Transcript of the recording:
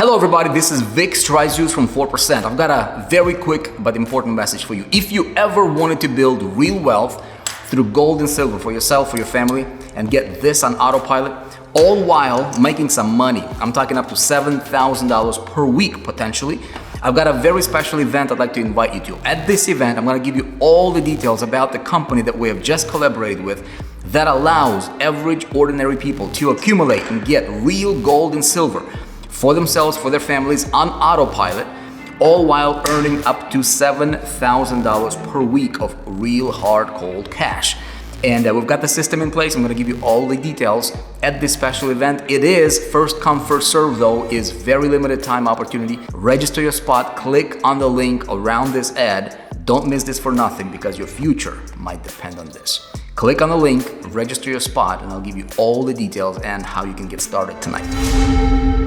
Hello everybody, this is Vic Strizues from 4%. I've got a very quick but important message for you. If you ever wanted to build real wealth through gold and silver for yourself, for your family, and get this on autopilot, all while making some money, I'm talking up to $7,000 per week potentially, I've got a very special event I'd like to invite you to. At this event, I'm gonna give you all the details about the company that we have just collaborated with that allows average, ordinary people to accumulate and get real gold and silver for themselves, for their families on autopilot, all while earning up to $7,000 per week of real hard cold cash. And we've got the system in place. I'm gonna give you all the details at this special event. It is first come, first serve though, is very limited time opportunity. Register your spot, click on the link around this ad. Don't miss this for nothing because your future might depend on this. Click on the link, register your spot, and I'll give you all the details and how you can get started tonight.